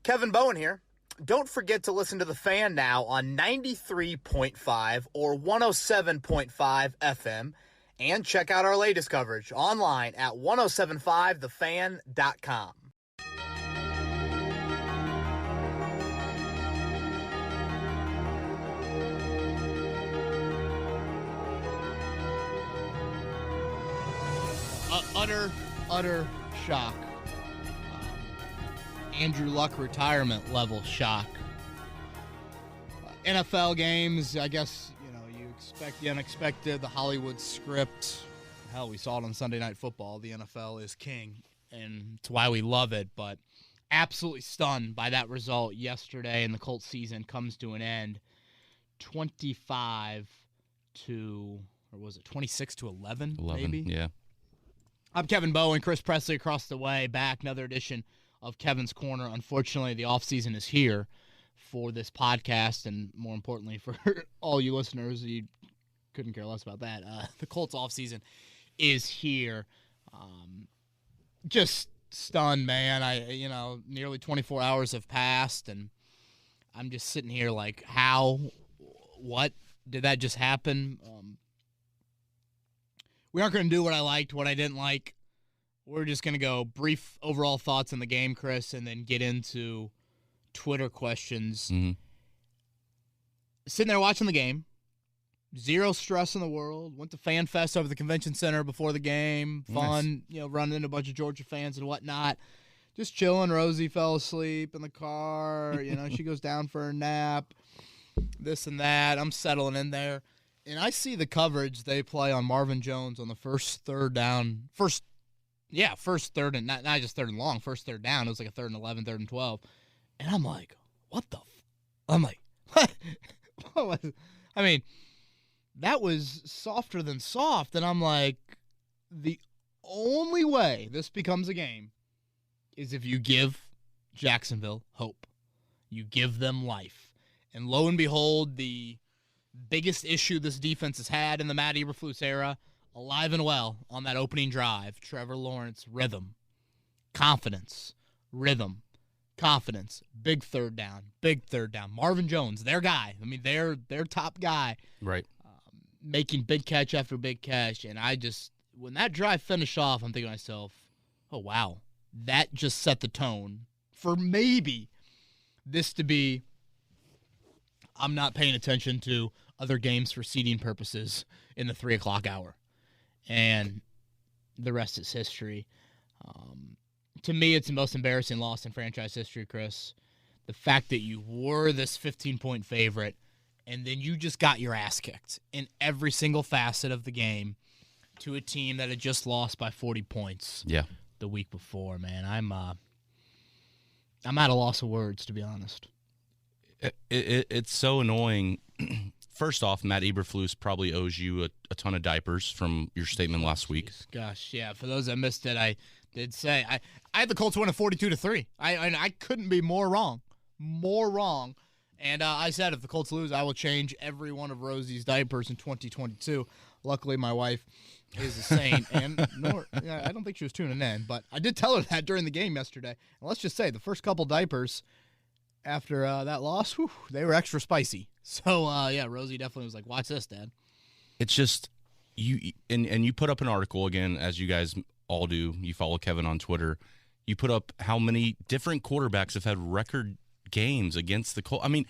Kevin Bowen here. Don't forget to listen to The Fan now on 93.5 or 107.5 FM, and check out our latest coverage online at 1075thefan.com. Utter shock. Andrew Luck retirement level shock. NFL games, I guess, you expect the unexpected, the Hollywood script. Hell, we saw it on Sunday Night Football. The NFL is king, and it's why we love it. But absolutely stunned by that result yesterday, and the Colts season comes to an end 25 to, or was it 26 to 11, maybe? Yeah. I'm Kevin Bowen, Chris Presley across the way, back, another edition of Kevin's Corner. Unfortunately, the offseason is here for this podcast, and more importantly, for all you listeners, you couldn't care less about that. The Colts offseason is here. Just stunned, man. Nearly 24 hours have passed, and I'm just sitting here like, how, what, did that just happen? We aren't going to do what I liked, what I didn't like. We're just going to go brief overall thoughts on the game, Chris, and then get into Twitter questions. Mm-hmm. Sitting there watching the game, zero stress in the world. Went to Fan Fest over the convention center before the game. Fun, Nice. Running into a bunch of Georgia fans and whatnot. Just chilling. Rosie fell asleep in the car. She goes down for a nap. This and that. I'm settling in there. And I see the coverage they play on Marvin Jones on the first third and not just third and long, first third down. It was like a 3rd and 11, 3rd and 12. And I'm like, what the I'm like, what? What was it? I mean, that was softer than soft. And I'm like, the only way this becomes a game is if you give Jacksonville hope. You give them life. And lo and behold, the biggest issue this defense has had in the Matt Eberflus era, alive and well on that opening drive. Trevor Lawrence, rhythm, confidence, rhythm, confidence, big third down. Marvin Jones, their guy. I mean, their top guy. Right. Making big catch after big catch. And when that drive finished off, I'm thinking to myself, oh, wow, that just set the tone for maybe this to be, I'm not paying attention to other games for seeding purposes in the 3 o'clock hour. And the rest is history. To me, it's the most embarrassing loss in franchise history, Chris. The fact that you were this 15-point favorite, and then you just got your ass kicked in every single facet of the game to a team that had just lost by 40 points the week before, man. I'm at a loss of words, to be honest. It's so annoying. First off, Matt Eberflus probably owes you a ton of diapers from your statement last week. Gosh, yeah. For those that missed it, I did say I had the Colts win at 42-3. I couldn't be more wrong. And I said if the Colts lose, I will change every one of Rosie's diapers in 2022. Luckily, my wife is a saint, and I don't think she was tuning in, but I did tell her that during the game yesterday. And let's just say the first couple diapers after that loss, they were extra spicy. So, Rosie definitely was like, watch this, Dad. It's just, you put up an article, again, as you guys all do. You follow Kevin on Twitter. You put up how many different quarterbacks have had record games against the Colts. I mean,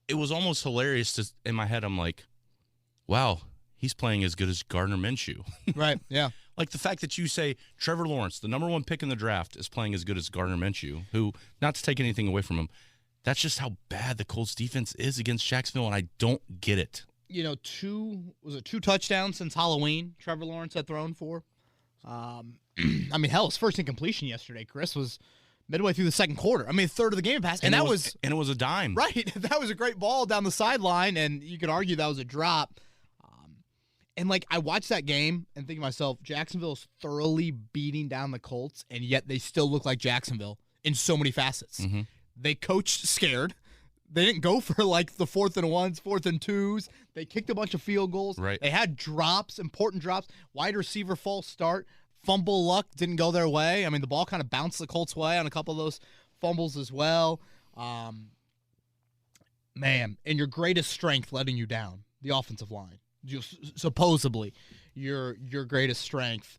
it was almost hilarious. In my head, I'm like, wow, he's playing as good as Gardner Minshew. Right, yeah. Like the fact that you say Trevor Lawrence, the number one pick in the draft, is playing as good as Gardner Minshew, who, not to take anything away from him, that's just how bad the Colts defense is against Jacksonville, and I don't get it. 2 touchdowns since Halloween Trevor Lawrence had thrown for? I mean, hell, his first incompletion yesterday, Chris, was midway through the second quarter. I mean, a third of the game passed. And it was a dime. Right. That was a great ball down the sideline, and you could argue that was a drop. And, I watched that game and think to myself, Jacksonville's thoroughly beating down the Colts, and yet they still look like Jacksonville in so many facets. Mm-hmm. They coached scared. They didn't go for, the 4th and 1s, 4th and 2s. They kicked a bunch of field goals. Right. They had drops, important drops. Wide receiver false start. Fumble luck didn't go their way. I mean, the ball kind of bounced the Colts' way on a couple of those fumbles as well. Man, and your greatest strength letting you down, the offensive line. Supposedly, your greatest strength.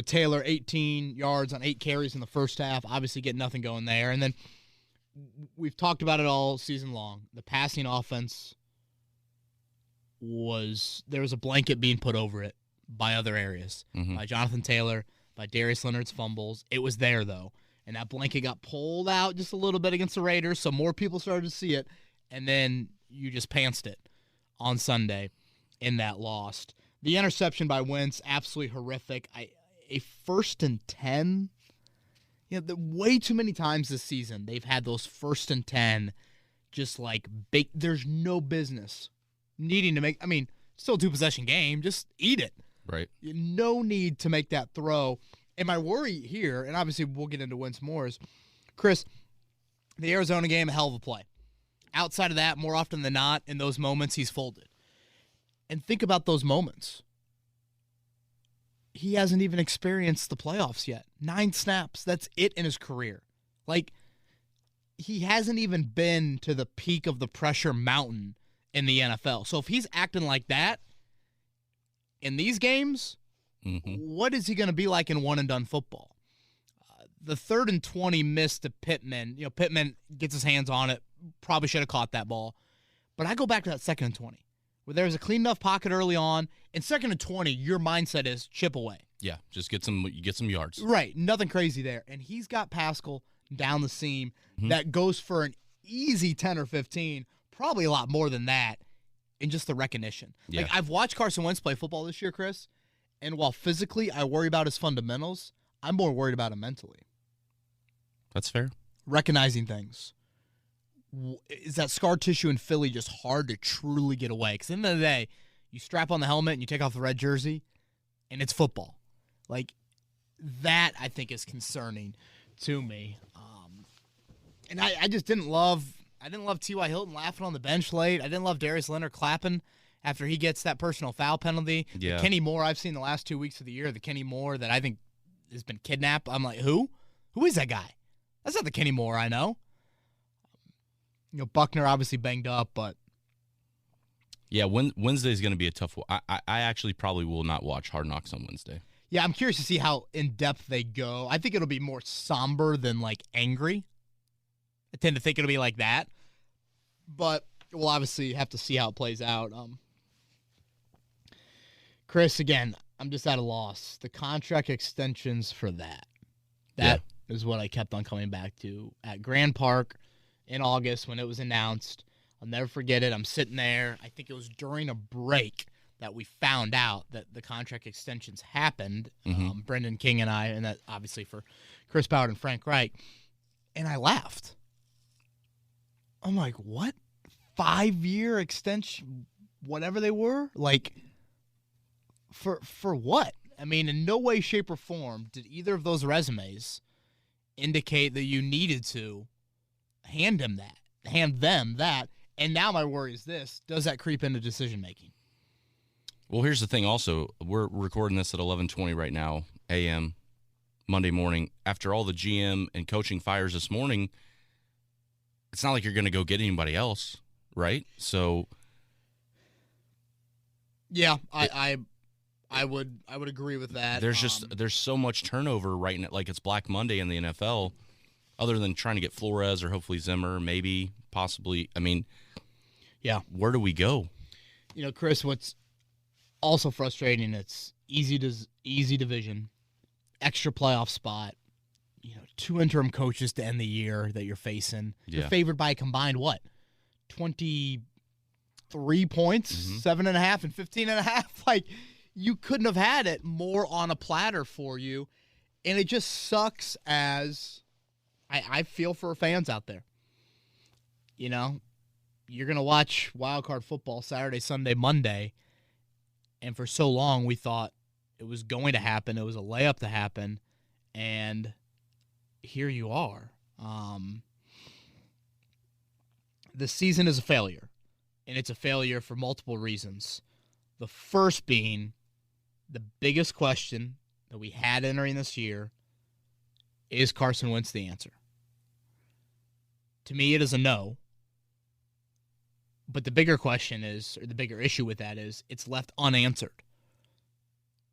Taylor, 18 yards on 8 carries in the first half. Obviously, get nothing going there. And then we've talked about it all season long. The passing offense there was a blanket being put over it by other areas, by Jonathan Taylor, by Darius Leonard's fumbles. It was there, though. And that blanket got pulled out just a little bit against the Raiders, so more people started to see it. And then you just pantsed it on Sunday in that loss. The interception by Wentz, absolutely horrific. A 1st and 10. Way too many times this season they've had those 1st and 10 just like big. There's no business needing to make. I mean, still a 2-possession game. Just eat it. Right. No need to make that throw. And my worry here, and obviously we'll get into Wentz more, is, Chris, the Arizona game, a hell of a play. Outside of that, more often than not, in those moments, he's folded. And think about those moments. He hasn't even experienced the playoffs yet. 9 snaps. That's it in his career. Like, he hasn't even been to the peak of the pressure mountain in the NFL. So if he's acting like that in these games, what is he going to be like in one-and-done football? The 3rd and 20 missed to Pittman. Pittman gets his hands on it. Probably should have caught that ball. But I go back to that 2nd and 20, where there was a clean enough pocket early on. In 2nd and 20, your mindset is chip away. Yeah, just get some yards. Right, nothing crazy there. And he's got Pascal down the seam that goes for an easy 10 or 15, probably a lot more than that, in just the recognition. Yeah. Like, I've watched Carson Wentz play football this year, Chris, and while physically I worry about his fundamentals, I'm more worried about him mentally. That's fair. Recognizing things. Is that scar tissue in Philly just hard to truly get away? Because at the end of the day, you strap on the helmet and you take off the red jersey, and it's football. Like, that I think is concerning to me. And I just didn't love T.Y. Hilton laughing on the bench late. I didn't love Darius Leonard clapping after he gets that personal foul penalty. Yeah. The Kenny Moore I've seen the last 2 weeks of the year, the Kenny Moore that I think has been kidnapped. I'm like, who? Who is that guy? That's not the Kenny Moore I know. Buckner obviously banged up, but yeah, Wednesday's going to be a tough one. I actually probably will not watch Hard Knocks on Wednesday. Yeah, I'm curious to see how in-depth they go. I think it'll be more somber than, like, angry. I tend to think it'll be like that. But we'll obviously have to see how it plays out. Chris, again, I'm just at a loss. The contract extensions for that. That is what I kept on coming back to. At Grand Park in August when it was announced, I'll never forget it. I'm sitting there. I think it was during a break that we found out that the contract extensions happened, Brendan King and I, and that obviously for Chris Ballard and Frank Reich, and I laughed. I'm like, what? 5-year extension, whatever they were? Like, for what? I mean, in no way, shape, or form did either of those resumes indicate that you needed to hand them that. And now my worry is this: does that creep into decision making? Well, here's the thing. Also, we're recording this at 11:20 right now, a.m. Monday morning. After all the GM and coaching fires this morning, it's not like you're going to go get anybody else, right? So, yeah, I would agree with that. There's so much turnover right now, like it's Black Monday in the NFL. Other than trying to get Flores or hopefully Zimmer, maybe, possibly. I mean, yeah, where do we go? Chris, what's also frustrating, it's easy division, extra playoff spot, 2 interim coaches to end the year that you're facing. Yeah. You're favored by a combined, 23 points, 7.5 and 15.5. Like, you couldn't have had it more on a platter for you. And it just sucks as I feel for fans out there. You're going to watch wildcard football Saturday, Sunday, Monday. And for so long, we thought it was going to happen. It was a layup to happen. And here you are. The season is a failure. And it's a failure for multiple reasons. The first being the biggest question that we had entering this year: is Carson Wentz the answer? To me, it is a no. But the bigger question is, or the bigger issue with that is, it's left unanswered.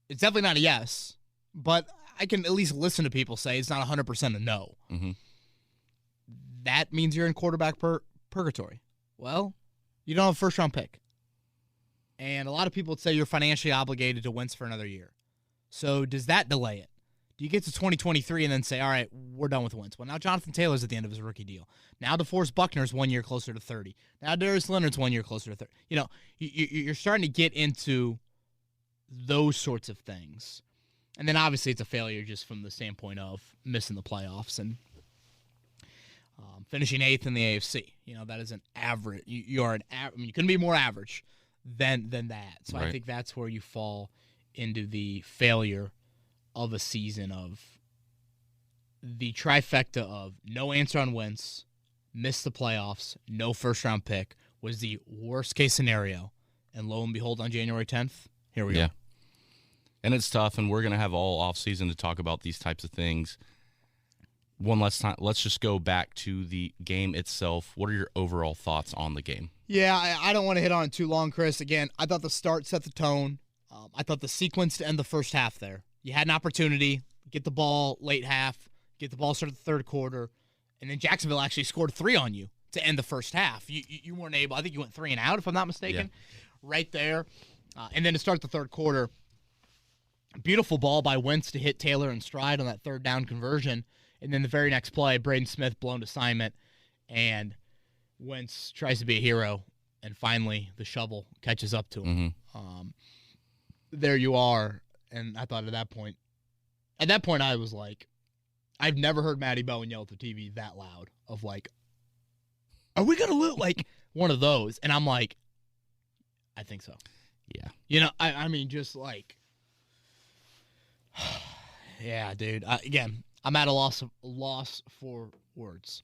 It's definitely not a yes, but I can at least listen to people say it's not 100% a no. Mm-hmm. That means you're in quarterback purgatory. Well, you don't have a first-round pick. And a lot of people would say you're financially obligated to Wentz for another year. So does that delay it? Do you get to 2023 and then say, all right, we're done with Wentz? Well, now Jonathan Taylor's at the end of his rookie deal. Now DeForest Buckner's 1 year closer to 30. Now Darius Leonard's 1 year closer to 30. You know, you're starting to get into those sorts of things. And then obviously it's a failure just from the standpoint of missing the playoffs and finishing 8th in the AFC. You know, that is an average. You couldn't be more average than that. So right. I think that's where you fall into the failure of a season of the trifecta of no answer on Wentz, miss the playoffs, no first-round pick was the worst-case scenario. And lo and behold, on January 10th, here we are. And it's tough, and we're going to have all offseason to talk about these types of things. One last time, let's just go back to the game itself. What are your overall thoughts on the game? Yeah, I don't want to hit on it too long, Chris. Again, I thought the start set the tone. I thought the sequence to end the first half there. You had an opportunity, get the ball late half, get the ball started the third quarter, and then Jacksonville actually scored 3 on you to end the first half. You weren't able. I think you went 3 and out, if I'm not mistaken, right there. And then to start the third quarter, beautiful ball by Wentz to hit Taylor in stride on that third down conversion. And then the very next play, Braden Smith blown assignment, and Wentz tries to be a hero, and finally the shovel catches up to him. Mm-hmm. There you are. And I thought at that point I was like, I've never heard Matty Bowen yell at the TV that loud of like, are we going to lose? Like one of those. And I'm like, I think so. Yeah. You know, I mean, just like, yeah, dude. Again, I'm at a loss for words.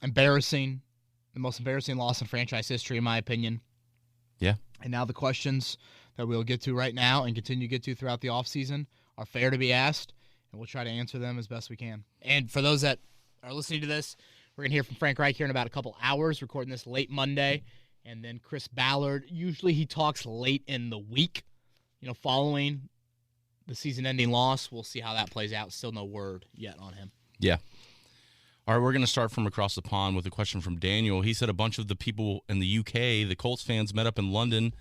Embarrassing. The most embarrassing loss in franchise history, in my opinion. Yeah. And now the questions that we'll get to right now and continue to get to throughout the offseason are fair to be asked, and we'll try to answer them as best we can. And for those that are listening to this, we're going to hear from Frank Reich here in about a couple hours, recording this late Monday, and then Chris Ballard. Usually he talks late in the week, you know, following the season-ending loss. We'll see how that plays out. Still no word yet on him. Yeah. All right, we're going to start from across the pond with a question from Daniel. He said a bunch of the people in the UK, the Colts fans, met up in London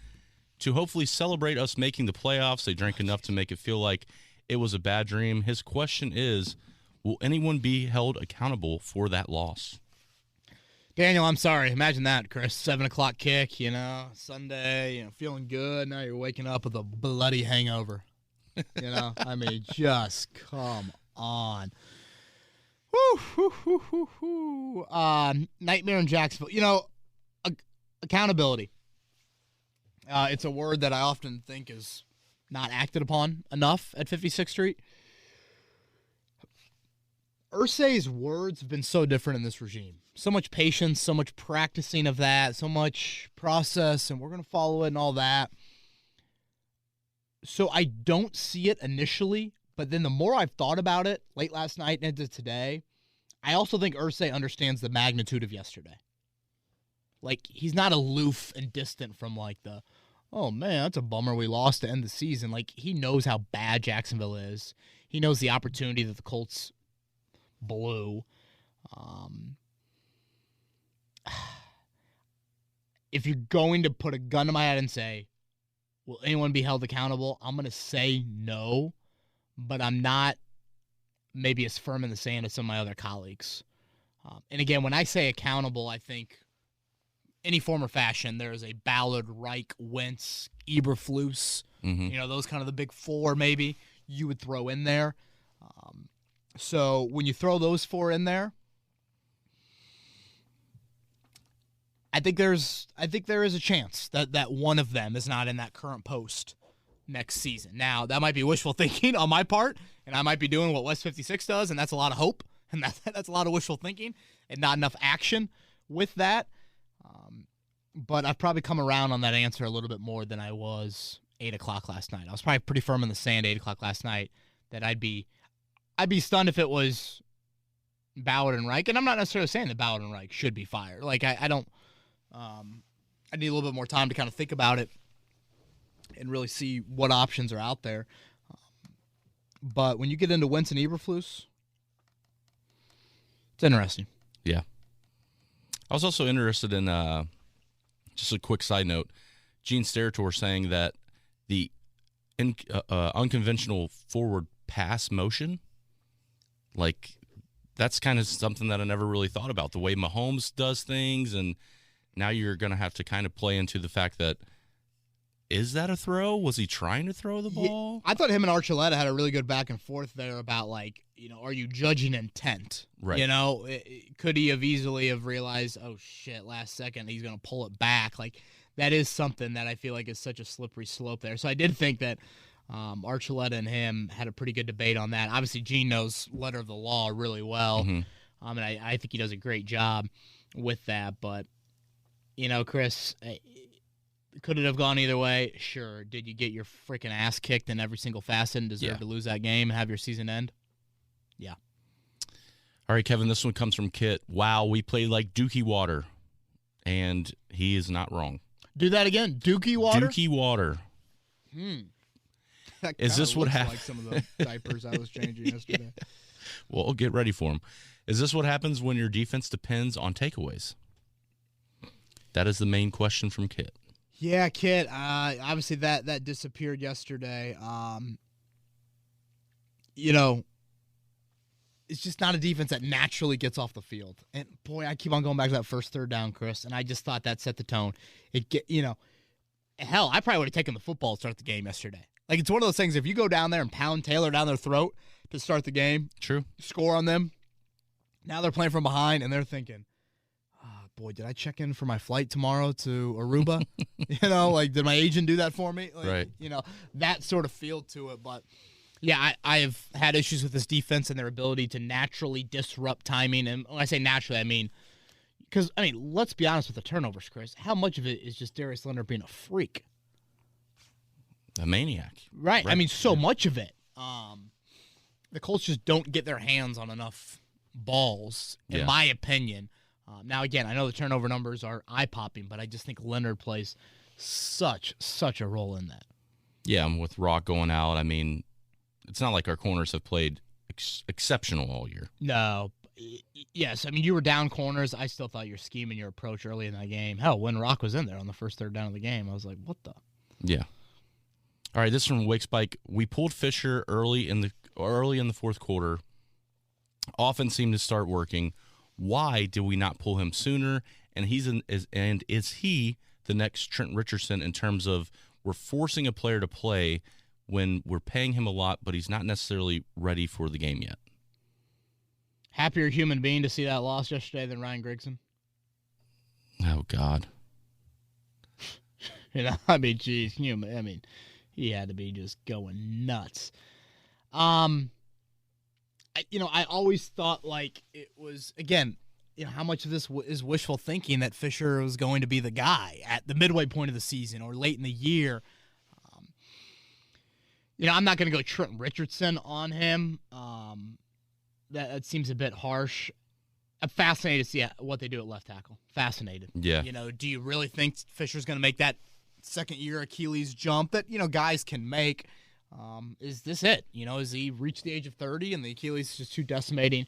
to hopefully celebrate us making the playoffs. They drank enough to make it feel like it was a bad dream. His question is, will anyone be held accountable for that loss? Daniel, I'm sorry. Imagine that, Chris. 7 o'clock kick, you know, Sunday, you know, feeling good. Now you're waking up with a bloody hangover. You know, I mean, just come on. Nightmare in Jacksonville. You know, accountability. It's a word that I often think is not acted upon enough at 56th Street. Irsay's words have been so different in this regime. So much patience, so much practicing of that, so much process, and we're going to follow it and all that. So I don't see it initially, but then the more I've thought about it late last night and into today, I also think Irsay understands the magnitude of yesterday. Like, he's not aloof and distant from, like, the, oh, man, that's a bummer we lost to end the season. Like, he knows how bad Jacksonville is. He knows the opportunity that the Colts blew. If you're going to put a gun to my head and say, will anyone be held accountable? I'm going to say no, but I'm not maybe as firm in the sand as some of my other colleagues. And again, when I say accountable, I think any form or fashion, there is a Ballard, Reich, Wentz, Eberflus, you know, those kind of the big four maybe you would throw in there. So when you throw those four in there, I think there is a chance that one of them is not in that current post next season. Now, that might be wishful thinking on my part, and I might be doing what West 56 does, and that's a lot of hope, and that's a lot of wishful thinking and not enough action with that. But I've probably come around on that answer a little bit more than I was 8 o'clock last night. I was probably pretty firm in the sand 8 o'clock last night that I'd be stunned if it was Ballard and Reich, and I'm not necessarily saying that Ballard and Reich should be fired. Like, I don't I need a little bit more time to kind of think about it and really see what options are out there. But when you get into Wentz and Eberflus, it's interesting. Yeah. I was also interested in, just a quick side note, Gene Steratore saying that the unconventional forward pass motion, like, that's kind of something that I never really thought about, the way Mahomes does things, and now you're going to have to kind of play into the fact that, is that a throw? Was he trying to throw the ball? Yeah, I thought him and Archuleta had a really good back and forth there about, like, are you judging intent? Right. Could he have easily have realized, oh, shit, last second he's going to pull it back? Like, that is something that I feel like is such a slippery slope there. So I did think that Archuleta and him had a pretty good debate on that. Obviously, Gene knows letter of the law really well, and I think he does a great job with that. But, Chris, could it have gone either way? Sure. Did you get your freaking ass kicked in every single facet and deserve to lose that game and have your season end? Yeah. All right, Kevin, this one comes from Kit. Wow, we played like Dookie Water, and he is not wrong. Do that again. Dookie Water? Dookie Water. Is this what happens? Like some of the diapers I was changing yesterday. Well, get ready for him. Is this what happens when your defense depends on takeaways? That is the main question from Kit. Yeah, Kit. Obviously, that disappeared yesterday. It's just not a defense that naturally gets off the field. And, boy, I keep on going back to that first third down, Chris, and I just thought that set the tone. Hell, I probably would have taken the football to start the game yesterday. Like, it's one of those things, if you go down there and pound Taylor down their throat to start the game, true, score on them, now they're playing from behind, and they're thinking, boy, did I check in for my flight tomorrow to Aruba? Did my agent do that for me? Right. That sort of feel to it. But, yeah, I have had issues with this defense and their ability to naturally disrupt timing. And when I say naturally, I mean, because, let's be honest with the turnovers, Chris. How much of it is just Darius Leonard being a freak? A maniac. Right. So much of it. The Colts just don't get their hands on enough balls, in my opinion. Now, again, I know the turnover numbers are eye-popping, but I just think Leonard plays such a role in that. Yeah, and with Rock going out, it's not like our corners have played exceptional all year. No. Yes, you were down corners. I still thought your scheme and your approach early in that game. Hell, when Rock was in there on the first third down of the game, I was like, what the? Yeah. All right, this is from Wake Spike. We pulled Fisher early in the fourth quarter. Offense seemed to start working. Why did we not pull him sooner? And is he the next Trent Richardson in terms of we're forcing a player to play when we're paying him a lot, but he's not necessarily ready for the game yet? Happier human being to see that loss yesterday than Ryan Grigson? Oh, God. Geez, he had to be just going nuts. I always thought like it was, again, how much of this is wishful thinking that Fisher was going to be the guy at the midway point of the season or late in the year. I'm not going to go Trent Richardson on him. That seems a bit harsh. I'm fascinated to see what they do at left tackle. Fascinated. Yeah. Do you really think Fisher's going to make that second-year Achilles jump that, guys can make? Is this it? Has he reached the age of 30 and the Achilles is just too decimating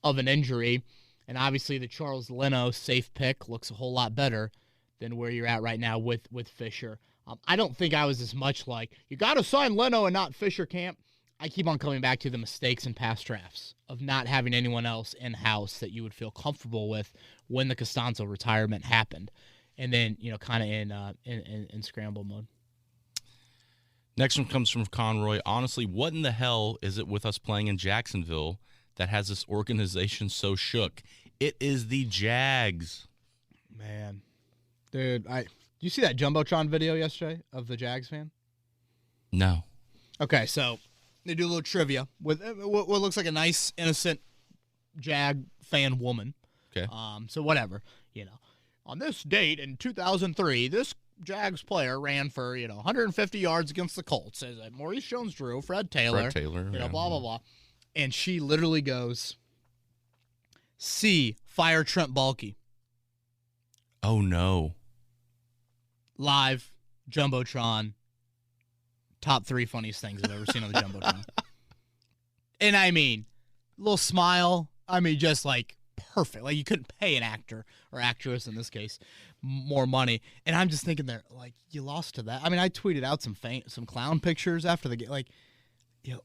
of an injury? And obviously the Charles Leno safe pick looks a whole lot better than where you're at right now with Fisher. I don't think I was as much like, you got to sign Leno and not Fisher camp. I keep on coming back to the mistakes in past drafts of not having anyone else in-house that you would feel comfortable with when the Costanzo retirement happened. And then, kind of in scramble mode. Next one comes from Conroy. Honestly, what in the hell is it with us playing in Jacksonville that has this organization so shook? It is the Jags. Man. Dude, you see that Jumbotron video yesterday of the Jags fan? No. Okay, so they do a little trivia with what looks like a nice, innocent Jag fan woman. Okay. So whatever, On this date in 2003, this Jags player ran for, 150 yards against the Colts. Says Maurice Jones-Drew, Fred Taylor, yeah. blah, blah, blah. And she literally goes, C, fire Trent Baalke. Oh, no. Live, Jumbotron, top 3 funniest things I've ever seen on the Jumbotron. And I mean, little smile, I mean, just like perfect. Like you couldn't pay an actor or actress in this case more money. And I'm just thinking there, like, you lost to that. I mean, I tweeted out some clown pictures after the game. Like, you know,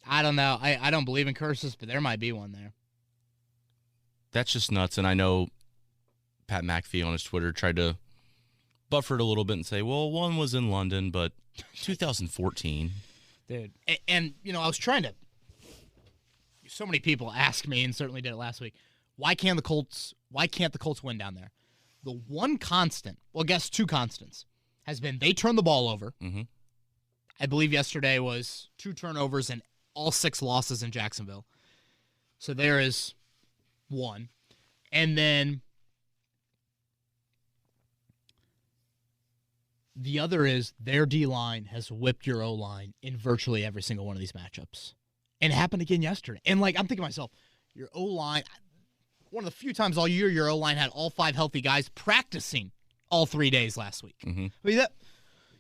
I don't know. I don't believe in curses, but there might be one there. That's just nuts. And I know Pat McAfee on his Twitter tried to buffer it a little bit and say, well, one was in London, but 2014. Dude. And you know, I was trying to – so many people ask me, and certainly did it last week, why can't the Colts win down there? The one constant, well, I guess 2 constants, has been they turn the ball over. Mm-hmm. I believe yesterday was 2 turnovers and all 6 losses in Jacksonville. So there is one. And then the other is their D-line has whipped your O-line in virtually every single one of these matchups. And it happened again yesterday. And, like, I'm thinking to myself, your O-line, one of the few times all year your O-line had all 5 healthy guys practicing all 3 days last week. Mm-hmm. I mean, that,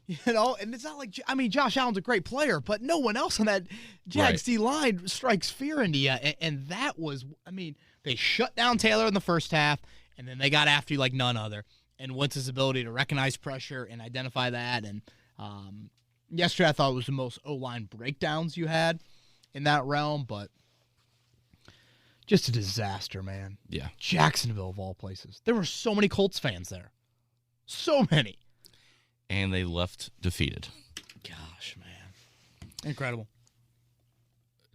you know, and it's not like, I mean, Josh Allen's a great player, but no one else on that Jags D-line strikes fear into you. And that was, I mean, they shut down Taylor in the first half, and then they got after you like none other. And Wentz's ability to recognize pressure and identify that. And yesterday I thought it was the most O-line breakdowns you had in that realm, but just a disaster, man. Yeah. Jacksonville, of all places. There were so many Colts fans there. So many. And they left defeated. Gosh, man. Incredible.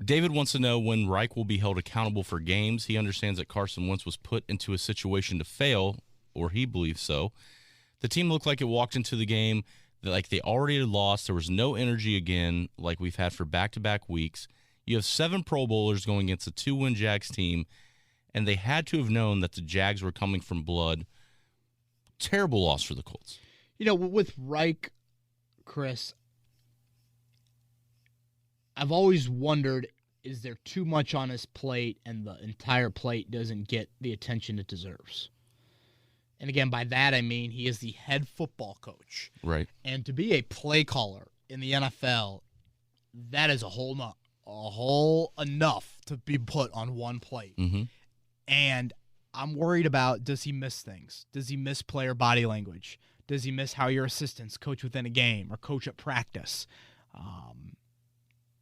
David wants to know when Reich will be held accountable for games. He understands that Carson Wentz was put into a situation to fail, or he believes so. The team looked like it walked into the game like they already had lost. There was no energy again like we've had for back-to-back weeks. You have 7 Pro Bowlers going against a 2-win Jags team, and they had to have known that the Jags were coming from blood. Terrible loss for the Colts. You know, with Reich, Chris, I've always wondered, is there too much on his plate and the entire plate doesn't get the attention it deserves? And again, by that I mean he is the head football coach. Right. And to be a play caller in the NFL, that is a whole enough to be put on one plate. Mm-hmm. And I'm worried about, does he miss things? Does he miss player body language? Does he miss how your assistants coach within a game or coach at practice?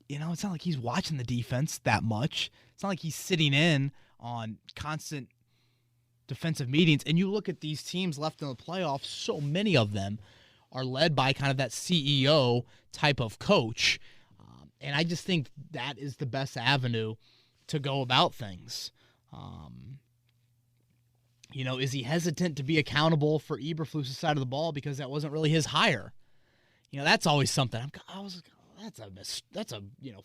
You know, it's not like he's watching the defense that much. It's not like he's sitting in on constant defensive meetings. And you look at these teams left in the playoffs, so many of them are led by kind of that CEO type of coach. And I just think that is the best avenue to go about things. You know, is he hesitant to be accountable for Eberflus's side of the ball because that wasn't really his hire? You know, that's always something. That's a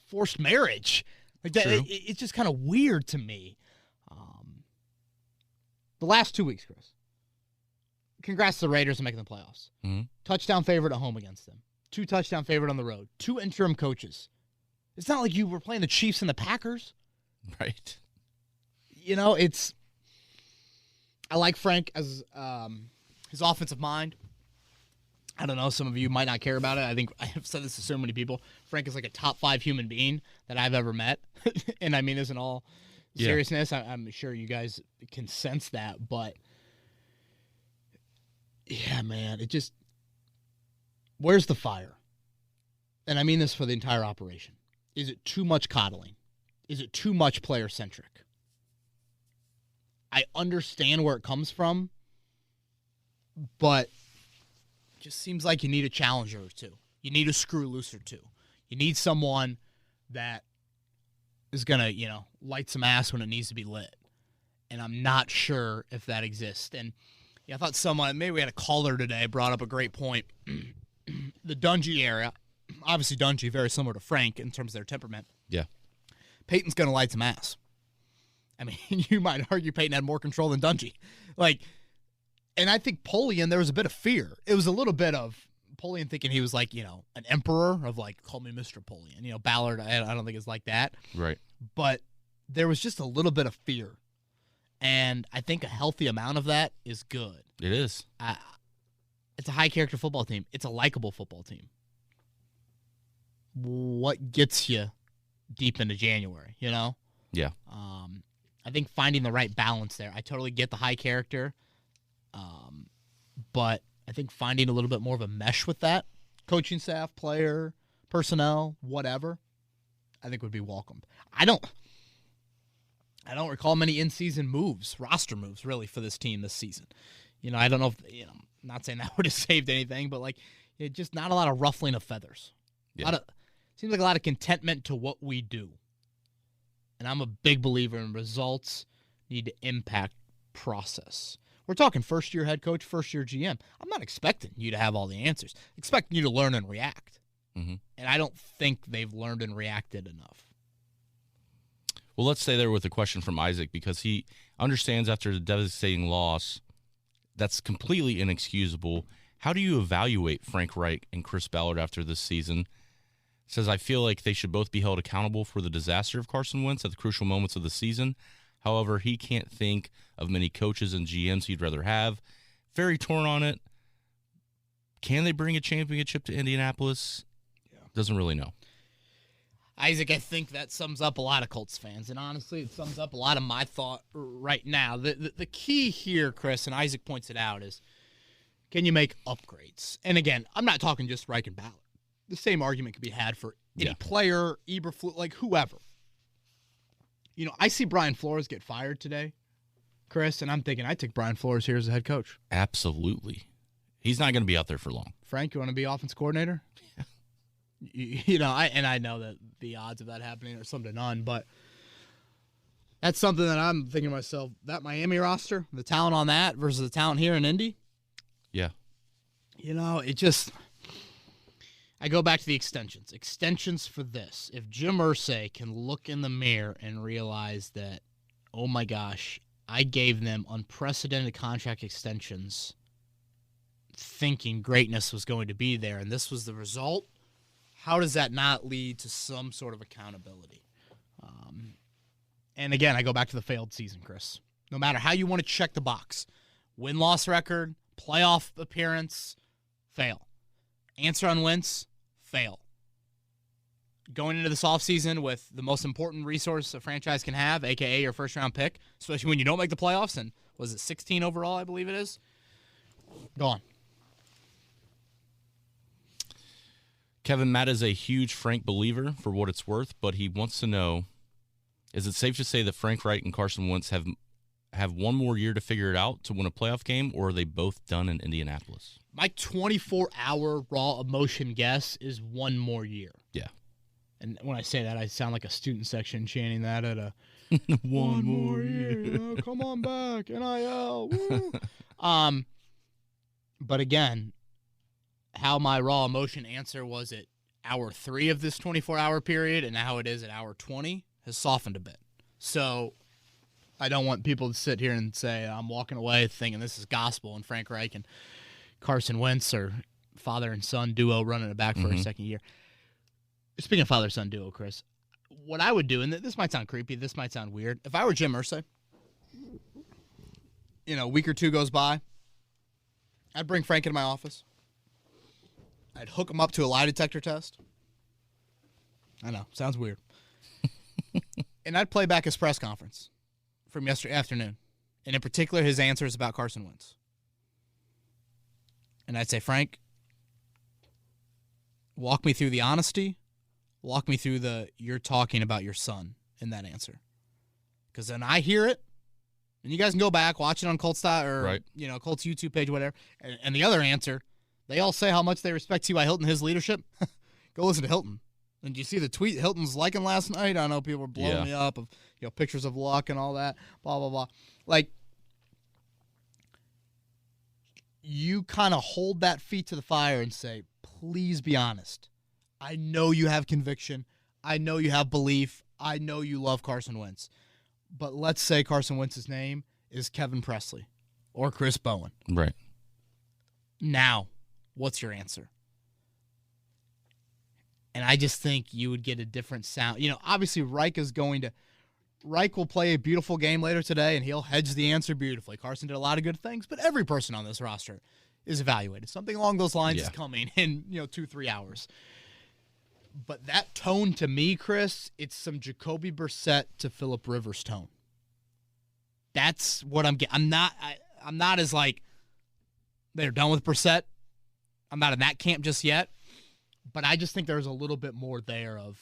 forced marriage. Like that, it's just kind of weird to me. The last 2 weeks, Chris. Congrats to the Raiders on making the playoffs. Mm-hmm. Touchdown favorite at home against them. 2 touchdown favorite on the road. 2 interim coaches. It's not like you were playing the Chiefs and the Packers. Right. You know, I like Frank as his offensive mind. I don't know. Some of you might not care about it. I think I have said this to so many people. Frank is like a top 5 human being that I've ever met. And I mean this in all seriousness. I'm sure you guys can sense that. But, yeah, man, it just – where's the fire? And I mean this for the entire operation. Is it too much coddling? Is it too much player-centric? I understand where it comes from, but it just seems like you need a challenger or two. You need a screw loose or two. You need someone that is going to, light some ass when it needs to be lit. And I'm not sure if that exists. And I thought someone, maybe we had a caller today, brought up a great point. The Dungy area, obviously Dungy, very similar to Frank in terms of their temperament. Yeah. Peyton's going to light some ass. I mean, you might argue Peyton had more control than Dungy. And I think Polian, there was a bit of fear. It was a little bit of Polian thinking he was like, an emperor of call me Mr. Polian. Ballard, I don't think it's like that. Right. But there was just a little bit of fear. And I think a healthy amount of that is good. It is. It's a high-character football team. It's a likable football team. What gets you deep into January, you know? Yeah. I think finding the right balance there. I totally get the high character, but I think finding a little bit more of a mesh with that, coaching staff, player, personnel, whatever, I think would be welcomed. I don't recall many in-season moves, roster moves, really, for this team this season. You know, I don't know if, you know, I'm not saying that would have saved anything, but, like, just not a lot of ruffling of feathers. Yeah. Seems like a lot of contentment to what we do. And I'm a big believer in results need to impact process. We're talking first-year head coach, first-year GM. I'm not expecting you to have all the answers. I'm expecting you to learn and react. Mm-hmm. And I don't think they've learned and reacted enough. Well, let's stay there with a question from Isaac, because he understands after the devastating loss that's completely inexcusable. How do you evaluate Frank Reich and Chris Ballard after this season? Says, I feel like they should both be held accountable for the disaster of Carson Wentz at the crucial moments of the season. However, he can't think of many coaches and GMs he'd rather have. Very torn on it. Can they bring a championship to Indianapolis? Yeah. Doesn't really know. Isaac, I think that sums up a lot of Colts fans, and honestly, it sums up a lot of my thought right now. The key here, Chris, and Isaac points it out, is can you make upgrades? And again, I'm not talking just Reich and Ballard. The same argument could be had for any player, Eberflus, like whoever. You know, I see Brian Flores get fired today, Chris, and I'm thinking I'd take Brian Flores here as a head coach. Absolutely. He's not going to be out there for long. Frank, you want to be offense coordinator? You know, I know that the odds of that happening are slim to none, but that's something that I'm thinking to myself, that Miami roster, the talent on that versus the talent here in Indy. Yeah. You know, it just, I go back to the extensions. Extensions for this. If Jim Irsay can look in the mirror and realize that, oh my gosh, I gave them unprecedented contract extensions thinking greatness was going to be there, and this was the result, how does that not lead to some sort of accountability? And again, I go back to the failed season, Chris. No matter how you want to check the box, win-loss record, playoff appearance, fail. Answer on Wentz, fail. Going into this offseason with the most important resource a franchise can have, a.k.a. your first-round pick, especially when you don't make the playoffs, and was it 16 overall, I believe it is? Gone. Kevin, Matt is a huge Frank believer for what it's worth, but he wants to know, is it safe to say that Frank Reich and Carson Wentz have one more year to figure it out to win a playoff game, or are they both done in Indianapolis? My 24-hour raw emotion guess is one more year. Yeah. And when I say that, I sound like a student section chanting that at a one more year. You know, come on back, NIL. Woo. But again, how my raw emotion answer was at hour 3 of this 24-hour period and how it is at hour 20 has softened a bit. So I don't want people to sit here and say I'm walking away thinking this is gospel and Frank Reich and Carson Wentz are father and son duo running it back for a second year. Speaking of father-son duo, Chris, what I would do, and this might sound creepy, this might sound weird, if I were Jim Irsay, you know, a week or two goes by, I'd bring Frank into my office. I'd hook him up to a lie detector test. I know, sounds weird. And I'd play back his press conference from yesterday afternoon, and in particular his answers about Carson Wentz. And I'd say, Frank, walk me through the honesty. Walk me through you're talking about your son in that answer. Because then I hear it, and you guys can go back, watch it on Colts or right. You know, Colts YouTube page, whatever. And the other answer, they all say how much they respect T.Y. Hilton, his leadership. Go listen to Hilton. And do you see the tweet Hilton's liking last night? I know people are blowing me up of pictures of Luck and all that, blah, blah, blah. Like, you kind of hold that feet to the fire and say, please be honest. I know you have conviction. I know you have belief. I know you love Carson Wentz. But let's say Carson Wentz's name is Kevin Presley or Chris Bowen. Right. Now, what's your answer? And I just think you would get a different sound. You know, obviously Reich is going to Reich will play a beautiful game later today, and he'll hedge the answer beautifully. Carson did a lot of good things, but every person on this roster is evaluated. Something along those lines is coming in 2-3 hours. But that tone to me, Chris, it's some Jacoby Brissett to Phillip Rivers tone. That's what I'm getting. I'm not as like they're done with Brissett. I'm not in that camp just yet. But I just think there's a little bit more there of,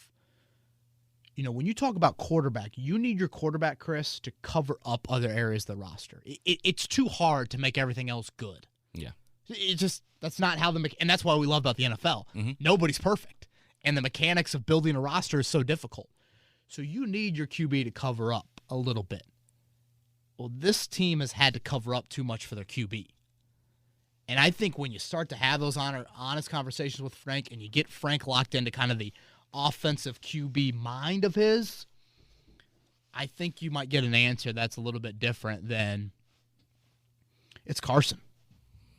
when you talk about quarterback, you need your quarterback, Chris, to cover up other areas of the roster. It's too hard to make everything else good. Yeah. That's not how and that's why we love about the NFL. Mm-hmm. Nobody's perfect. And the mechanics of building a roster is so difficult. So you need your QB to cover up a little bit. Well, this team has had to cover up too much for their QB. And I think when you start to have those honest conversations with Frank and you get Frank locked into kind of the offensive QB mind of his, I think you might get an answer that's a little bit different than it's Carson,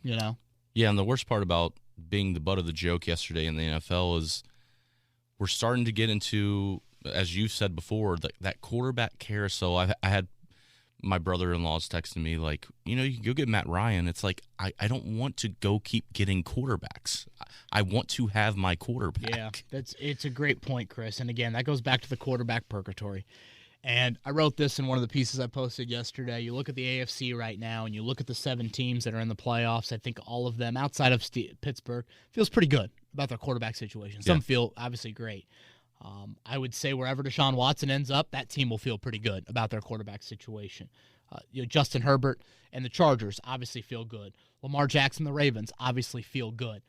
Yeah, and the worst part about being the butt of the joke yesterday in the NFL is we're starting to get into, as you said before, that quarterback carousel. I had my brother-in-law's texting me like, you can go get Matt Ryan. It's like, I don't want to go keep getting quarterbacks. I want to have my quarterback. Yeah, it's a great point, Chris. And again, that goes back to the quarterback purgatory. And I wrote this in one of the pieces I posted yesterday. You look at the AFC right now, and you look at the 7 teams that are in the playoffs. I think all of them, outside of Pittsburgh, feels pretty good about their quarterback situation. Some feel obviously great. I would say wherever Deshaun Watson ends up, that team will feel pretty good about their quarterback situation. Justin Herbert and the Chargers obviously feel good. Lamar Jackson, the Ravens obviously feel good.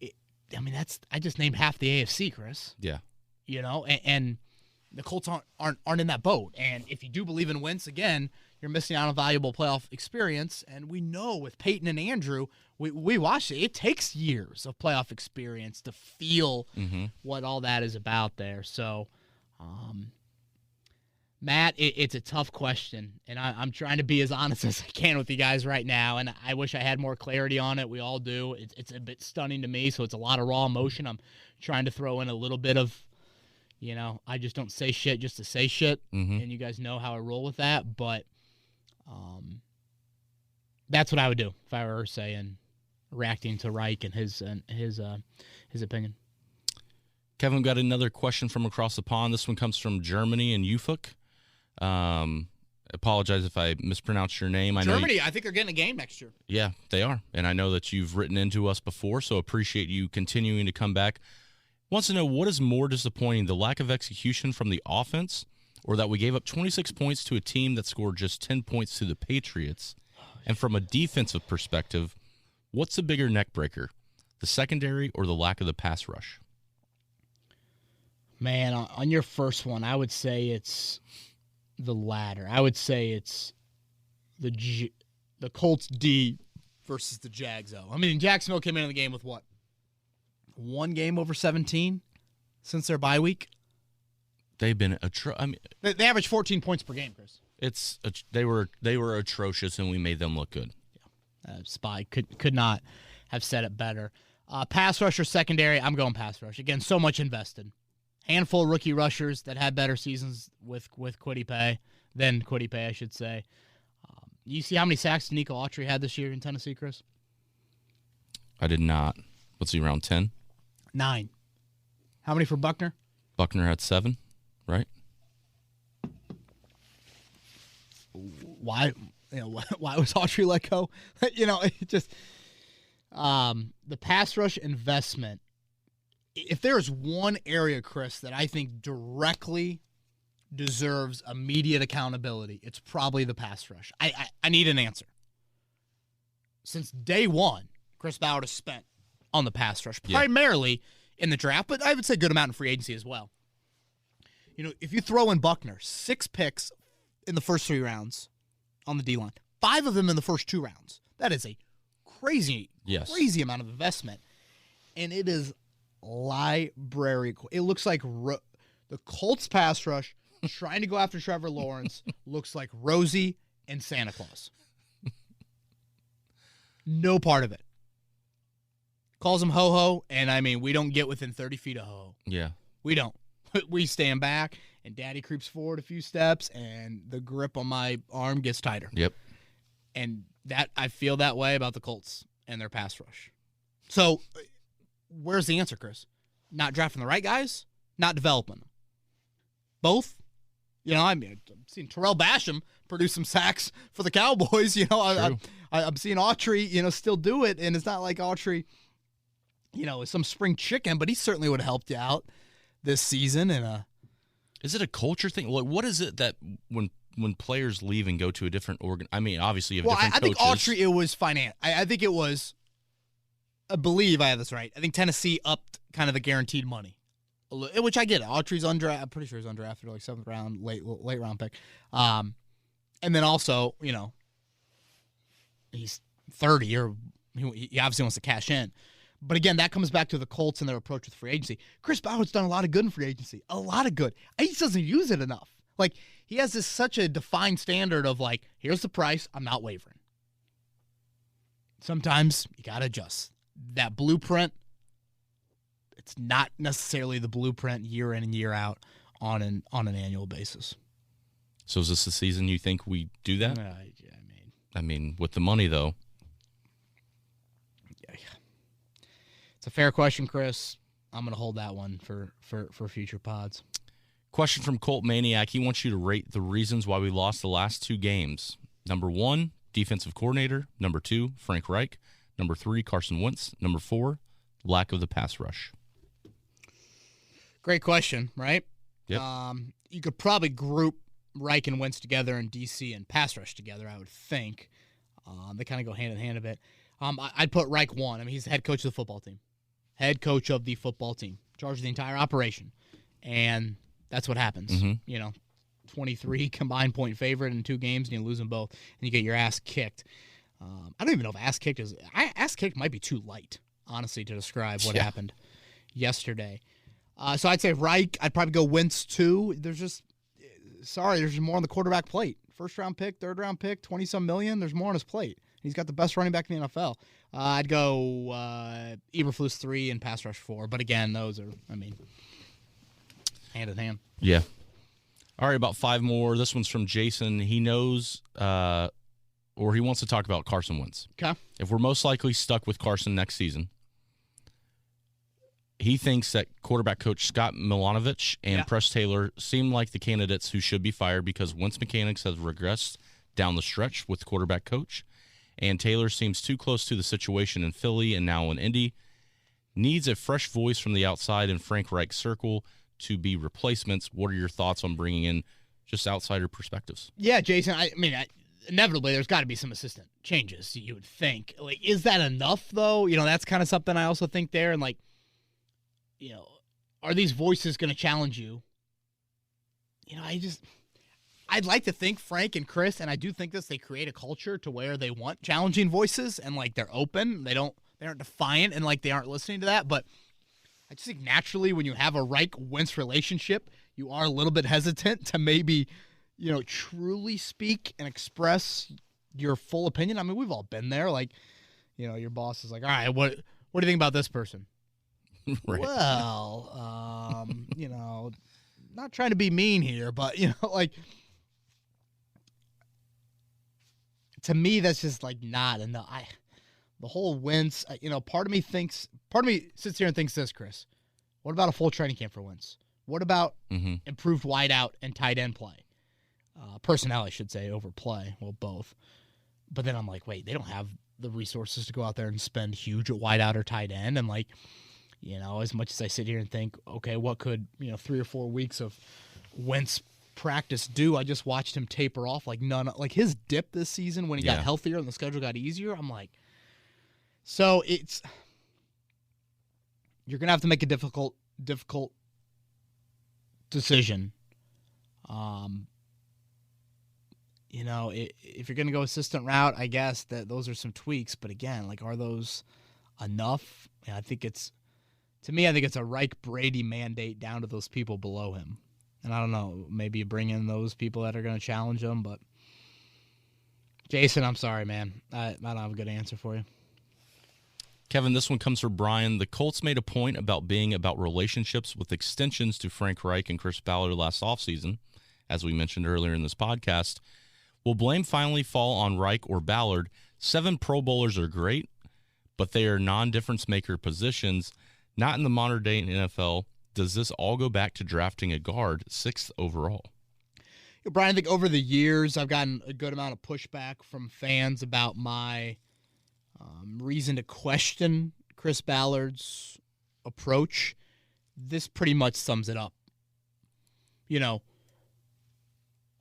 I just named half the AFC, Chris. Yeah. And the Colts aren't in that boat. And if you do believe in Wentz, again, you're missing out on valuable playoff experience. And we know with Peyton and Andrew, we watched it. It takes years of playoff experience to feel what all that is about there. So, Matt, it's a tough question. And I'm trying to be as honest as I can with you guys right now. And I wish I had more clarity on it. We all do. It's a bit stunning to me. So it's a lot of raw emotion. I'm trying to throw in a little bit of, I just don't say shit just to say shit. And you guys know how I roll with that. But that's what I would do if I were saying, reacting to Reich and his opinion. Kevin, got another question from across the pond. This one comes from Germany and Ufuk. Apologize if I mispronounced your name. Germany, I think they're getting a game next year. Yeah, they are. And I know that you've written into us before, so appreciate you continuing to come back. Wants to know, what is more disappointing, the lack of execution from the offense, or that we gave up 26 points to a team that scored just 10 points to the Patriots? And from a defensive perspective, what's the bigger neck breaker, the secondary or the lack of the pass rush? Man, on your first one, I would say it's the latter. I would say it's the Colts D versus the Jags O. Jacksonville came into the game with what? 1 game over 17 since their bye week? They've been they average 14 points per game, Chris. They were atrocious, and we made them look good. Spy could not have said it better. Pass rush or secondary, I'm going pass rush. Again, so much invested. Handful of rookie rushers that had better seasons with Kwity Paye, I should say. You see how many sacks Nico Autry had this year in Tennessee, Chris? I did not. What's he, around 10? 9. How many for Buckner? Buckner had 7, right? Why was Autry let go? It just the pass rush investment. If there is one area, Chris, that I think directly deserves immediate accountability, it's probably the pass rush. I need an answer. Since day one, Chris Ballard has spent on the pass rush, primarily in the draft, but I would say good amount in free agency as well. If you throw in Buckner, 6 picks in the first 3 rounds on the D-line, 5 of them in the first 2 rounds. That is a crazy amount of investment. And it is library. It looks like the Colts pass rush trying to go after Trevor Lawrence looks like Rosie and Santa Claus. No part of it. Calls him ho-ho, and we don't get within 30 feet of ho-ho. Yeah. We don't. We stand back, and Daddy creeps forward a few steps, and the grip on my arm gets tighter. Yep. And that I feel that way about the Colts and their pass rush. So where's the answer, Chris? Not drafting the right guys, not developing them. Both. You know, I mean, I've seen Terrell Basham produce some sacks for the Cowboys. You know, I'm seeing Autry, you know, still do it, and it's not like Autry, you know, is some spring chicken, but he certainly would have helped you out this season. And is it a culture thing? Like, what is it that when players leave and go to a different organ? I mean, obviously you have different coaches. I think Autry, it was finance. I think it was. I believe I have this right. I think Tennessee upped kind of the guaranteed money. Which I get. Autry's undrafted. I'm pretty sure he's undrafted, like 7th round, late round pick. And then also, you know, he's 30, or he obviously wants to cash in. But again, that comes back to the Colts and their approach with free agency. Chris Ballard's done a lot of good in free agency, a lot of good. He just doesn't use it enough. Like, he has such a defined standard of like, here's the price, I'm not wavering. Sometimes you gotta adjust that blueprint. It's not necessarily the blueprint year in and year out on an annual basis. So is this the season you think we do that? I mean, with the money though. Yeah. It's a fair question, Chris. I'm going to hold that one for future pods. Question from Colt Maniac. He wants you to rate the reasons why we lost the last 2 games. Number 1, defensive coordinator. Number 2, Frank Reich. Number 3, Carson Wentz. Number 4, lack of the pass rush. Great question, right? Yep. You could probably group Reich and Wentz together and DC and pass rush together, I would think. They kind of go hand in hand a bit. I'd put Reich 1. I mean, he's the head coach of the football team. Head coach of the football team. Charge of the entire operation. And that's what happens. Mm-hmm. You know, 23 combined point favorite in 2 games, and you lose them both, and you get your ass kicked. I don't even know if ass kicked is... Ass kicked might be too light, honestly, to describe what happened yesterday. So I'd say Reich. I'd probably go Wentz 2. There's just more on the quarterback plate. 1st-round pick, 3rd-round pick, 20-some million. There's more on his plate. He's got the best running back in the NFL. I'd go Eberflus 3 and pass rush 4. But again, those are, I mean, hand in hand. Yeah. All right, about 5 more. This one's from Jason. He knows, or he wants to talk about Carson Wentz. Okay. If we're most likely stuck with Carson next season, he thinks that quarterback coach Scott Milanovich and Press Taylor seem like the candidates who should be fired because Wentz mechanics have regressed down the stretch with quarterback coach, and Taylor seems too close to the situation in Philly and now in Indy. Needs a fresh voice from the outside in Frank Reich's circle to be replacements. What are your thoughts on bringing in just outsider perspectives? Yeah, Jason, I mean, inevitably there's got to be some assistant changes, you would think. Like, is that enough, though? You know, that's kind of something I also think there. And, like, you know, are these voices going to challenge you? You know, I'd like to think Frank and Chris, and I do think this, they create a culture to where they want challenging voices and, like, they're open. They aren't defiant and, like, they aren't listening to that. But I just think naturally when you have a Reich-Wentz relationship, you are a little bit hesitant to maybe, you know, truly speak and express your full opinion. I mean, we've all been there. Like, you know, your boss is like, all right, what do you think about this person? Right. Well, you know, not trying to be mean here, but, you know, like, to me, that's just, like, not enough. The whole Wentz, you know, part of me sits here and thinks this, Chris. What about a full training camp for Wentz? What about improved wideout and tight end play? Personnel, I should say, over play. Well, both. But then I'm like, wait, they don't have the resources to go out there and spend huge at wideout or tight end. And, like, you know, as much as I sit here and think, okay, what could, you know, 3 or 4 weeks of Wentz practice do? I just watched him taper off like his dip this season when he got healthier and the schedule got easier. I'm like, so you're going to have to make a difficult decision. You know, if you're going to go assistant route, I guess that those are some tweaks. But again, like, are those enough? And I think it's a Reich Brady mandate down to those people below him. And I don't know, maybe you bring in those people that are going to challenge him. But Jason, I'm sorry, man. I don't have a good answer for you. Kevin, this one comes from Brian. The Colts made a point about being about relationships with extensions to Frank Reich and Chris Ballard last offseason, as we mentioned earlier in this podcast. Will blame finally fall on Reich or Ballard? 7 Pro Bowlers are great, but they are non-difference maker positions, not in the modern day NFL. Does this all go back to drafting a guard 6th overall? Brian, I think over the years I've gotten a good amount of pushback from fans about my reason to question Chris Ballard's approach. This pretty much sums it up.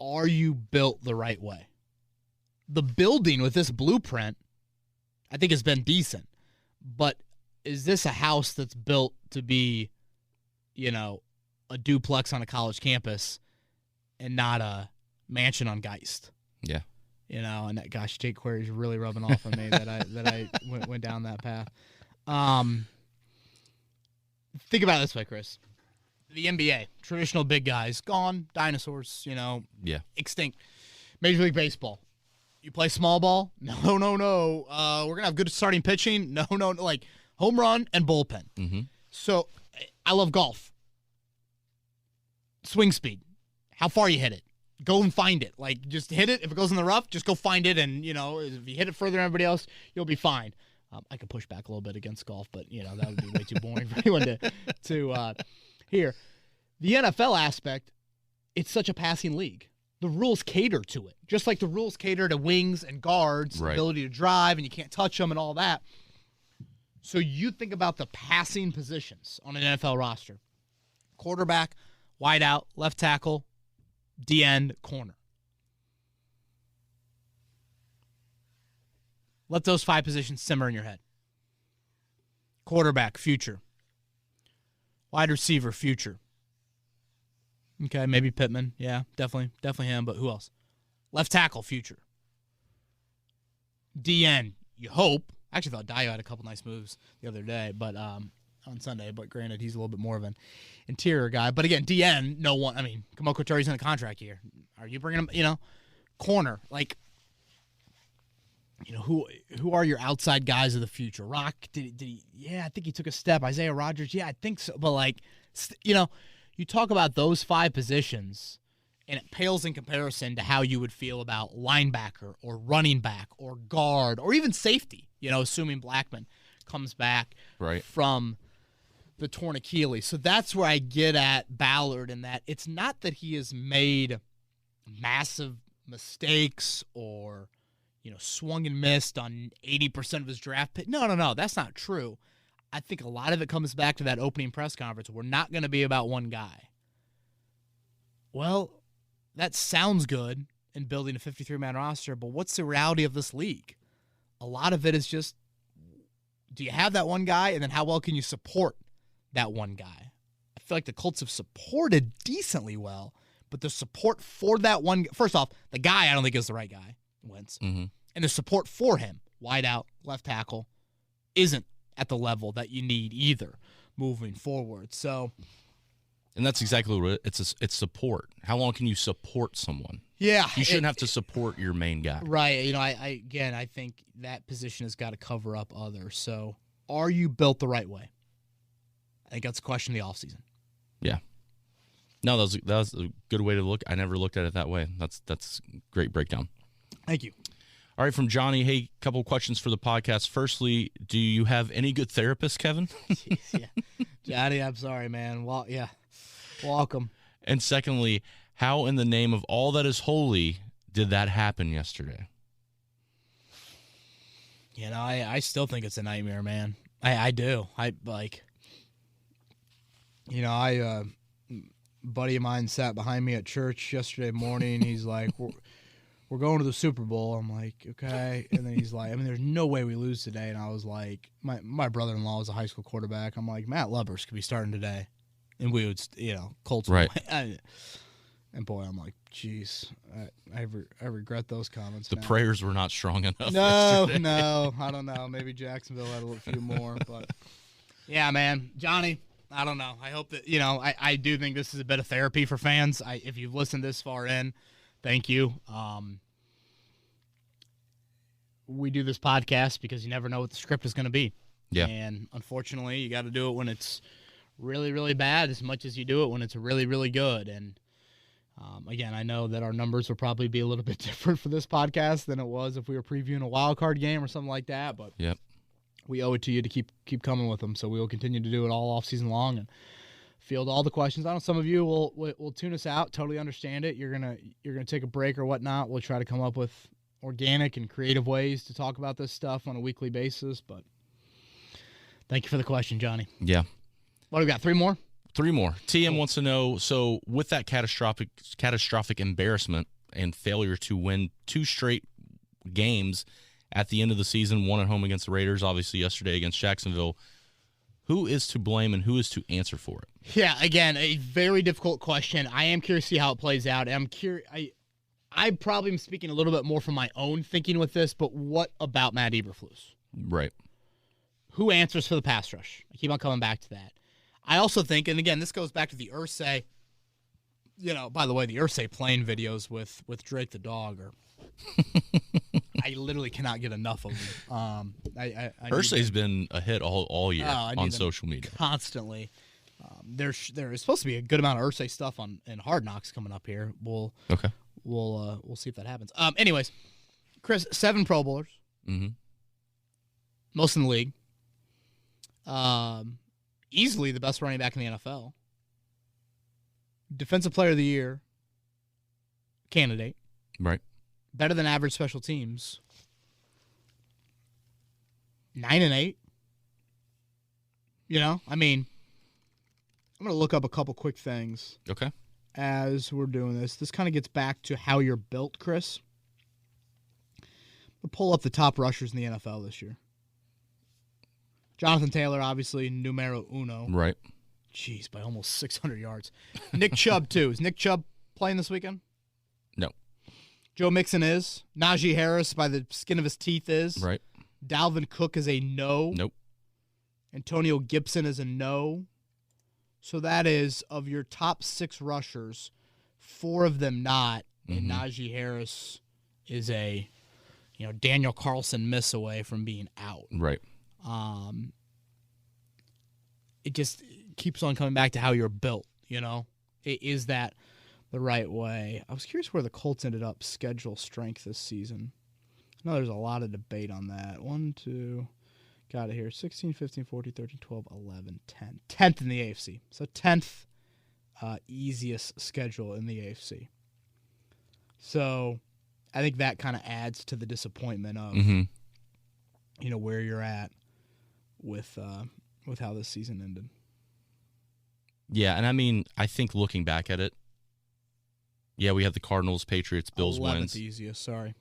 Are you built the right way? The building with this blueprint, I think, has been decent. But is this a house that's built to be, a duplex on a college campus and not a mansion on Geist? Yeah. And that, gosh, Jake Query's really rubbing off on me that I went down that path. Think about it this way, Chris. The NBA, traditional big guys, gone, dinosaurs, extinct. Major League Baseball. You play small ball? No. We're going to have good starting pitching? No. Like home run and bullpen. Mm-hmm. So I love golf. Swing speed. How far you hit it. Go and find it. Like, just hit it. If it goes in the rough, just go find it. And, if you hit it further than everybody else, you'll be fine. I could push back a little bit against golf, but, that would be way too boring for anyone to hear. The NFL aspect, it's such a passing league. The rules cater to it. Just like the rules cater to wings and guards, right. Ability to drive, and you can't touch them and all that. So you think about the passing positions on an NFL roster. Quarterback, wide out, left tackle, D-end, corner. Let those 5 positions simmer in your head. Quarterback, future. Wide receiver, future. Okay, maybe Pittman. Yeah, definitely him, but who else? Left tackle, future. D-end, you hope. I actually thought Dio had a couple nice moves the other day, but on Sunday, but granted, he's a little bit more of an interior guy. But again, DN, no one. I mean, Kamal Couture's in a contract year. Are you bringing him? Corner, like, who are your outside guys of the future? Rock, did he? Yeah, I think he took a step. Isaiah Rodgers, yeah, I think so. But like, you talk about those 5 positions, and it pales in comparison to how you would feel about linebacker or running back or guard or even safety. Assuming Blackman comes back right from the torn Achilles. So that's where I get at Ballard, in that it's not that he has made massive mistakes or, swung and missed on 80% of his draft pick. No, that's not true. I think a lot of it comes back to that opening press conference. We're not going to be about one guy. Well, that sounds good in building a 53-man roster, but what's the reality of this league? A lot of it is just, do you have that one guy, and then how well can you support that one guy? I feel like the Colts have supported decently well, but the support for that one, first off, the guy I don't think is the right guy, Wentz, mm-hmm. and the support for him, wide out, left tackle, isn't at the level that you need either moving forward. So, and that's exactly what it's support. How long can you support someone? Yeah, you shouldn't have to support your main guy, right? I think that position has got to cover up others. So, are you built the right way? I think that's a question of the offseason. Yeah. No, that was a good way to look. I never looked at it that way. That's a great breakdown. Thank you. All right, from Johnny. Hey, couple questions for the podcast. Firstly, do you have any good therapists, Kevin? Jeez, yeah. Johnny, I'm sorry, man. Well, yeah. Welcome. And secondly, how in the name of all that is holy did that happen yesterday? I still think it's a nightmare, man. I do. Buddy of mine sat behind me at church yesterday morning. He's like, we're going to the Super Bowl. I'm like, okay. And then he's like, there's no way we lose today. And I was like, my brother-in-law was a high school quarterback. I'm like, Matt Lubbers could be starting today. And we would, Colts. Right. And boy, I'm like, geez, I regret those comments. The now. prayers were not strong enough. No, I don't know. Maybe Jacksonville had a few more, but yeah, man, Johnny, I don't know. I hope that I do think this is a bit of therapy for fans. If you've listened this far in, thank you. We do this podcast because you never know what the script is going to be. Yeah. And unfortunately, you got to do it when it's really, really bad as much as you do it when it's really, really good. And again, I know that our numbers will probably be a little bit different for this podcast than it was if we were previewing a wild card game or something like that. But Yep. we owe it to you to keep coming with them. So we will continue to do it all off season long and field all the questions. I know some of you will tune us out. Totally understand it. You're gonna take a break or whatnot. We'll try to come up with organic and creative ways to talk about this stuff on a weekly basis. But thank you for the question, Johnny. Yeah. What do we got? 3 more? 3 more. TM wants to know, so with that catastrophic embarrassment and failure to win 2 straight games at the end of the season, 1 at home against the Raiders, obviously yesterday against Jacksonville, who is to blame and who is to answer for it? Yeah, again, a very difficult question. I am curious to see how it plays out. I'm curious. I probably am speaking a little bit more from my own thinking with this, but what about Matt Eberflus? Right. Who answers for the pass rush? I keep on coming back to that. I also think, and again, this goes back to the Irsay. By the way, the Irsay playing videos with Drake the dog are. I literally cannot get enough of them. Irsay's been a hit all year on social media. Constantly. There is supposed to be a good amount of Irsay stuff in Hard Knocks coming up here. We'll see if that happens. Anyways, Chris, 7 Pro Bowlers. Mm-hmm. Most in the league. Easily the best running back in the NFL. Defensive Player of the Year candidate. Right. Better than average special teams. 9-8. I'm going to look up a couple quick things. Okay. As we're doing this. This kind of gets back to how you're built, Chris. We'll pull up the top rushers in the NFL this year. Jonathan Taylor, obviously, numero uno. Right. Jeez, by almost 600 yards. Nick Chubb, too. Is Nick Chubb playing this weekend? No. Joe Mixon is. Najee Harris, by the skin of his teeth, is. Right. Dalvin Cook is a no. Nope. Antonio Gibson is a no. So that is, of your top 6 rushers, 4 of them not, and Najee Harris is a, Daniel Carlson miss away from being out. Right. It just keeps on coming back to how you're built, Is that the right way? I was curious where the Colts ended up schedule strength this season. I know there's a lot of debate on that. 1, 2, got it here. 16, 15, 14, 13, 12, 11, 10. 10th in the AFC. So 10th easiest schedule in the AFC. So I think that kind of adds to the disappointment of, where you're at with how this season ended. Yeah, and I think looking back at it, we have the Cardinals, Patriots, Bills 11th wins. easiest, sorry.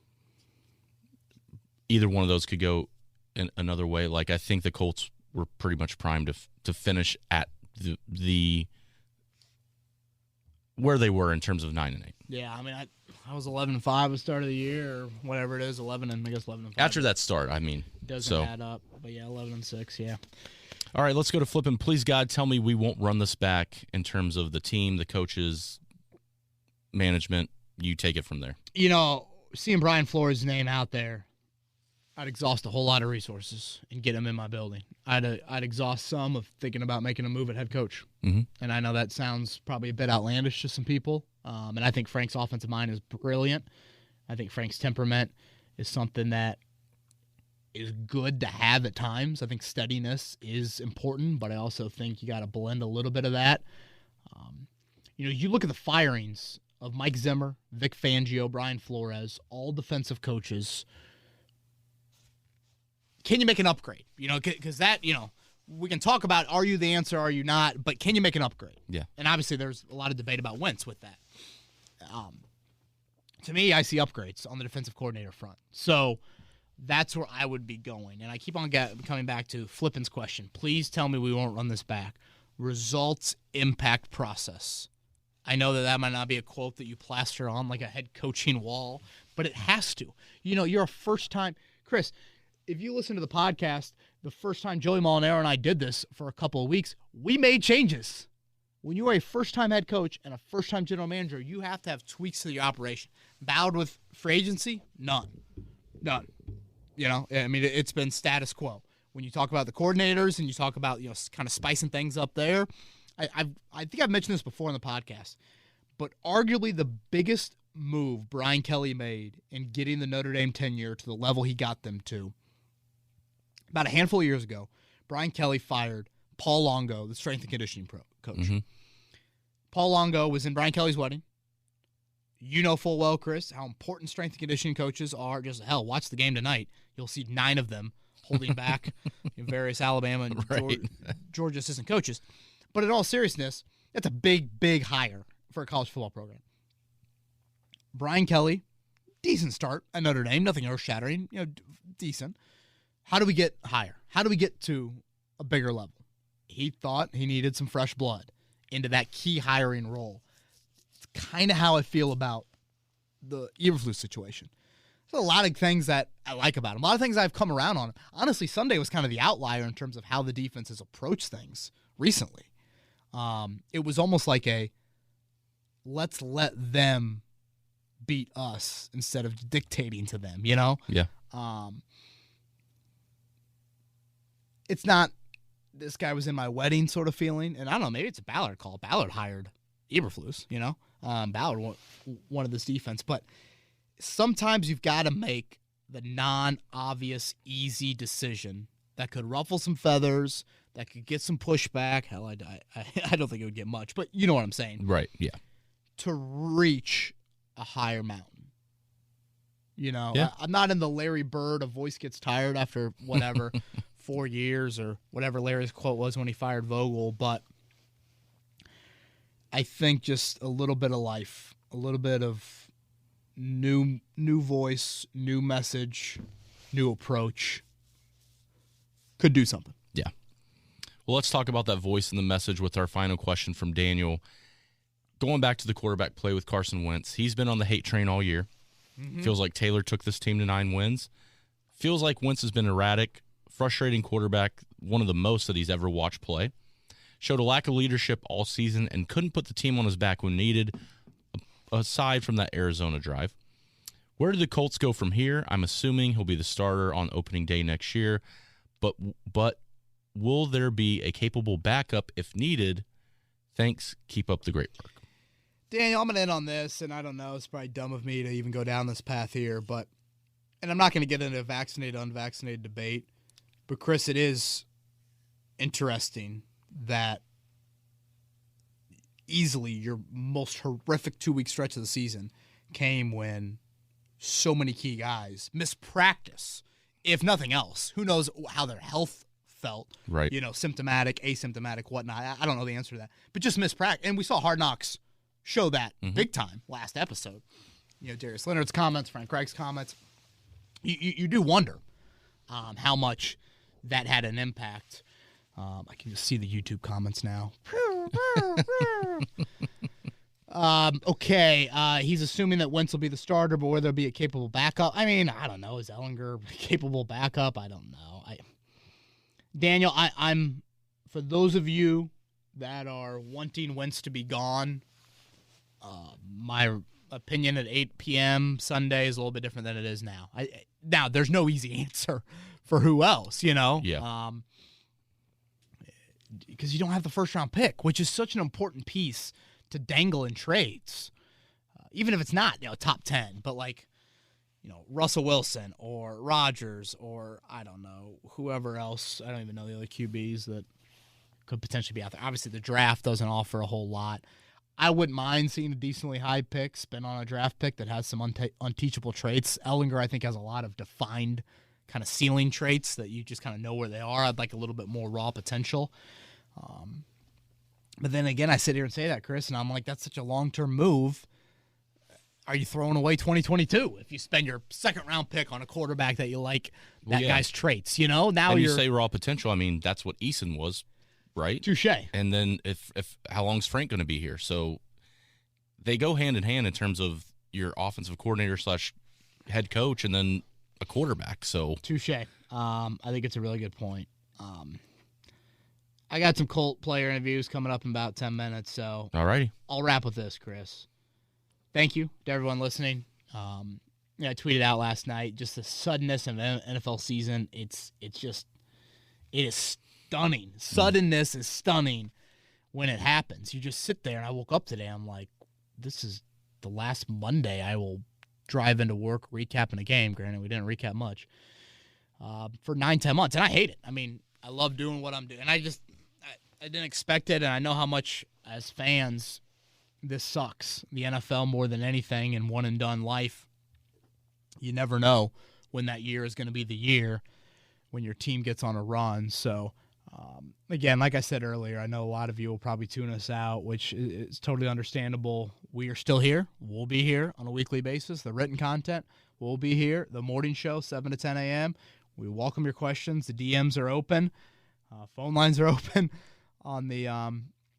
Either one of those could go in another way. Like, I think the Colts were pretty much primed to finish at the where they were in terms of 9-8. Yeah, I was 11-5 at the start of the year, or whatever it is, 11-5. After that start, doesn't add up. But yeah, 11-6. Yeah. All right, let's go to flipping. Please, God, tell me we won't run this back in terms of the team, the coaches, management. You take it from there. Seeing Brian Flores' name out there, I'd exhaust a whole lot of resources and get him in my building. I'd exhaust some of thinking about making a move at head coach. Mm-hmm. And I know that sounds probably a bit outlandish to some people. And I think Frank's offensive mind is brilliant. I think Frank's temperament is something that is good to have at times. I think steadiness is important, but I also think you got to blend a little bit of that. You look at the firings of Mike Zimmer, Vic Fangio, Brian Flores, all defensive coaches. Can you make an upgrade? Because that, we can talk about, are you the answer, are you not, but can you make an upgrade? Yeah. And obviously there's a lot of debate about Wentz with that. To me, I see upgrades on the defensive coordinator front. So that's where I would be going. And I keep on coming back to Flippin's question. Please tell me we won't run this back. Results impact process. I know that might not be a quote that you plaster on like a head coaching wall, but it has to. You're a first-time – Chris, if you listen to the podcast, the first time Joey Molinaro and I did this for a couple of weeks, we made changes. When you are a first-time head coach and a first-time general manager, you have to have tweaks to the operation. Bowed with free agency? None. It's been status quo. when you talk about the coordinators and you talk about kind of spicing things up there, I think I've mentioned this before in the podcast, but arguably the biggest move Brian Kelly made in getting the Notre Dame tenure to the level he got them to, about a handful of years ago, Brian Kelly fired Paul Longo, the strength and conditioning coach. Mm-hmm. Paul Longo was in Brian Kelly's wedding. You know full well, Chris, how important strength and conditioning coaches are. Just watch the game tonight. You'll see 9 of them holding back various Alabama and Georgia assistant coaches. But in all seriousness, that's a big, big hire for a college football program. Brian Kelly, decent start at Notre Dame, nothing earth-shattering, decent. How do we get higher? How do we get to a bigger level? He thought he needed some fresh blood into that key hiring role. It's kind of how I feel about the Eberflus situation. There's a lot of things that I like about him. A lot of things I've come around on. Honestly, Sunday was kind of the outlier in terms of how the defense has approached things recently. It was almost like let's let them beat us instead of dictating to them, Yeah. It's not this guy was in my wedding sort of feeling. And I don't know, maybe it's a Ballard call. Ballard hired Eberflus, Ballard wanted this defense. But sometimes you've got to make the non-obvious, easy decision that could ruffle some feathers, that could get some pushback. Hell, I don't think it would get much, but you know what I'm saying. Right, yeah. To reach a higher mountain. Yeah. I'm not in the Larry Bird, a voice gets tired after whatever, 4 years or whatever Larry's quote was when he fired Vogel, but I think just a little bit of life, a little bit of new voice, new message, new approach could do something. Yeah. Well, let's talk about that voice and the message with our final question from Daniel. Going back to the quarterback play with Carson Wentz, he's been on the hate train all year. Mm-hmm. Feels like Taylor took this team to 9 wins. Feels like Wentz has been erratic, frustrating quarterback, one of the most that he's ever watched play. Showed a lack of leadership all season and couldn't put the team on his back when needed, aside from that Arizona drive. Where do the Colts go from here? I'm assuming he'll be the starter on opening day next year, but will there be a capable backup if needed? Thanks. Keep up the great work. Daniel, I'm going to end on this, and I don't know, it's probably dumb of me to even go down this path here, and I'm not going to get into a vaccinated, unvaccinated debate, but Chris, it is interesting that easily your most horrific 2-week stretch of the season came when so many key guys missed practice, if nothing else. Who knows how their health felt, right? Symptomatic, asymptomatic, whatnot. I don't know the answer to that, but just missed practice. And we saw Hard Knocks show that big time last episode. Darius Leonard's comments, Frank Reich's comments. You do wonder how much that had an impact. I can just see the YouTube comments now. Okay, he's assuming that Wentz will be the starter, but will there be a capable backup? I mean, I don't know. Is Ellinger a capable backup? I don't know. Daniel, I'm for those of you that are wanting Wentz to be gone, my opinion at 8 p.m. Sunday is a little bit different than it is now. Now, there's no easy answer for who else, Yeah. Because you don't have the first-round pick, which is such an important piece to dangle in trades, even if it's not top 10, but Russell Wilson or Rodgers or I don't know whoever else. I don't even know the other QBs that could potentially be out there. Obviously, the draft doesn't offer a whole lot. I wouldn't mind seeing a decently high pick spent on a draft pick that has some unteachable traits. Ellinger, I think, has a lot of defined kind of ceiling traits that you just kind of know where they are. I'd like a little bit more raw potential. But then again, I sit here and say that, Chris, and I'm like, that's such a long-term move. Are you throwing away 2022 if you spend your second-round pick on a quarterback that you like guy's traits? Now and you say raw potential. I mean, that's what Eason was, right? Touché. And then if how long is Frank going to be here? So they go hand in hand in terms of your offensive coordinator / head coach, and then a quarterback. So touché. I think it's a really good point. I got some Colt player interviews coming up in about 10 minutes, so alrighty. I'll wrap with this, Chris. Thank you to everyone listening. I tweeted out last night just the suddenness of an NFL season. It's just It is stunning. Suddenness is stunning when it happens. You just sit there, and I woke up today, I'm like, this is the last Monday I will drive into work recapping a game. Granted, we didn't recap much. For 9-10 months, and I hate it. I mean, I love doing what I'm doing, and I didn't expect it, and I know how much, as fans, this sucks. The NFL more than anything, in one-and-done life, you never know when that year is going to be the year when your team gets on a run. So, again, like I said earlier, I know a lot of you will probably tune us out, which is totally understandable. We are still here. We'll be here on a weekly basis. The written content will be here. The morning show, 7 to 10 a.m., we welcome your questions. The DMs are open. Phone lines are open on the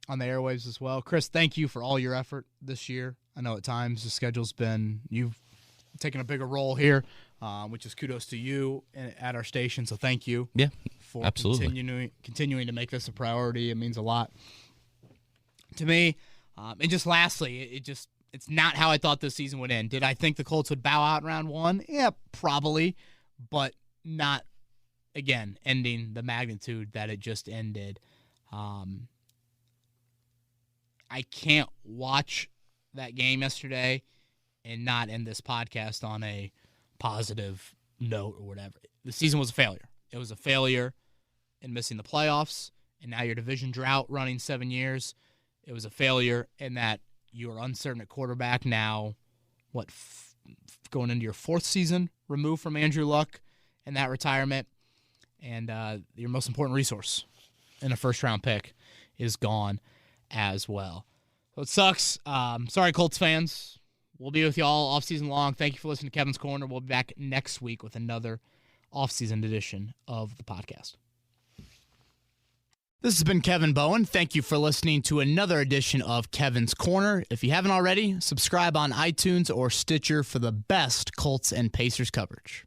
airwaves as well. Chris, thank you for all your effort this year. I know at times the schedule's been, you've taken a bigger role here, which is kudos to you at our station. So thank you. Yeah, for absolutely. continuing to make this a priority. It means a lot to me. And just lastly, it's not how I thought this season would end. Did I think the Colts would bow out in round one? Yeah, probably, but not, again, ending the magnitude that it just ended. I can't watch that game yesterday and not end this podcast on a positive note or whatever. The season was a failure. It was a failure in missing the playoffs, and now your division drought running 7 years. It was a failure in that you are uncertain at quarterback now, going into your fourth season removed from Andrew Luck and that retirement, and your most important resource in a first-round pick is gone as well. So it sucks. Sorry, Colts fans. We'll be with you all off-season long. Thank you for listening to Kevin's Corner. We'll be back next week with another off-season edition of the podcast. This has been Kevin Bowen. Thank you for listening to another edition of Kevin's Corner. If you haven't already, subscribe on iTunes or Stitcher for the best Colts and Pacers coverage.